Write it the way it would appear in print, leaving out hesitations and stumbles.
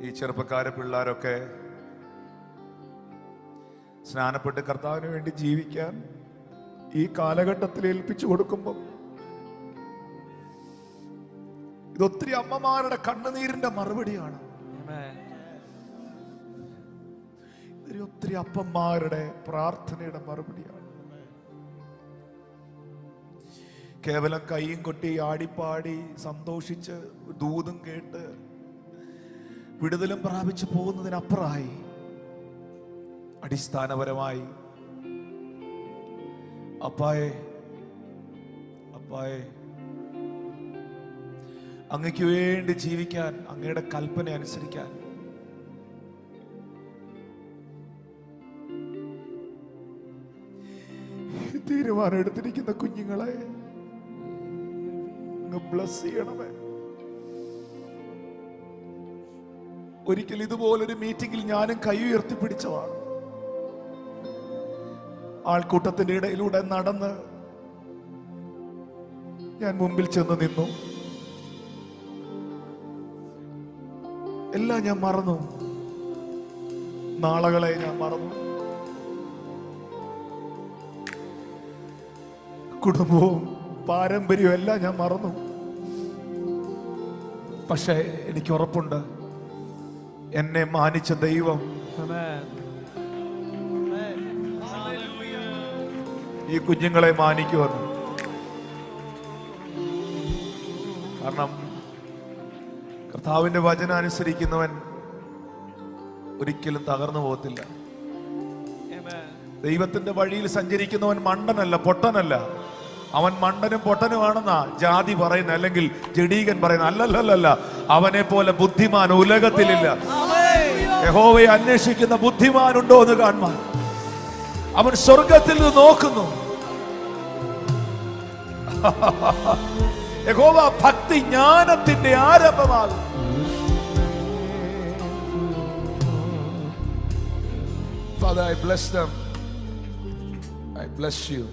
ഈ ചെറുപ്പക്കാരെ പിള്ളേരൊക്കെ സ്നാനപ്പെട്ട് കർത്താവിന് വേണ്ടി ജീവിക്കാൻ ഈ കാലഘട്ടത്തിൽ ഏൽപ്പിച്ചു കൊടുക്കുമ്പോൾ ഇതൊത്തിരി അമ്മമാരുടെ കണ്ണുനീരിന്റെ മറുപടിയാണ്. ഒത്തിരി അപ്പന്മാരുടെ പ്രാർത്ഥനയുടെ മറുപടിയാണ്. കേവലം കൈയും കൊട്ടി ആടിപ്പാടി സന്തോഷിച്ച് ദൂതും കേട്ട് വിടുതലും പ്രാപിച്ചു പോകുന്നതിനപ്പുറമായി അടിസ്ഥാനപരമായി അപ്പായെ അപ്പായെ അങ്ങയ്ക്ക് വേണ്ടി ജീവിക്കാൻ, അങ്ങയുടെ കൽപ്പന അനുസരിക്കാൻ തീരുമാനം എടുത്തിരിക്കുന്ന കുഞ്ഞുങ്ങളെ ബ്ലസ് ചെയ്യണമേ. ഒരിക്കൽ ഇതുപോലൊരു മീറ്റിംഗിൽ ഞാനും കൈ ഉയർത്തിപ്പിടിച്ചതാണ്. ആൾക്കൂട്ടത്തിന്റെ ഇടയിലൂടെ നടന്ന് ഞാൻ മുമ്പിൽ ചെന്ന് നിന്നു. എല്ലാം ഞാൻ മറന്നു. നാളകളെ ഞാൻ മറന്നു. കുടുംബവും പാരമ്പര്യവും എല്ലാം ഞാൻ മറന്നു. പക്ഷെ എനിക്ക് ഉറപ്പുണ്ട്, എന്നെ മാനിച്ച ദൈവം ഈ കുഞ്ഞുങ്ങളെ മാനിക്കുമെന്ന്. കാരണം കർത്താവിന്റെ വചനം അനുസരിക്കുന്നവൻ ഒരിക്കലും തകർന്നു പോകത്തില്ല. ദൈവത്തിന്റെ വഴിയിൽ സഞ്ചരിക്കുന്നവൻ മണ്ടനല്ല, പൊട്ടനല്ല. അവൻ മണ്ടനും പൊട്ടനുമാണെന്നാ ജാതി പറയുന്ന, അല്ലെങ്കിൽ ജഡീകൻ പറയുന്ന. അല്ലല്ലല്ല, അവനെ പോലെ ബുദ്ധിമാൻ ഉലകത്തിലില്ല. യഹോവയെ അന്വേഷിക്കുന്ന ബുദ്ധിമാനുണ്ടോ എന്ന് കാണുവാൻ അവൻ സ്വർഗത്തിൽ നിന്ന് നോക്കുന്നു. യഹോവ ഭക്തി ജ്ഞാനത്തിന്റെ ആരംഭമാകും. Father, I bless them. I bless you.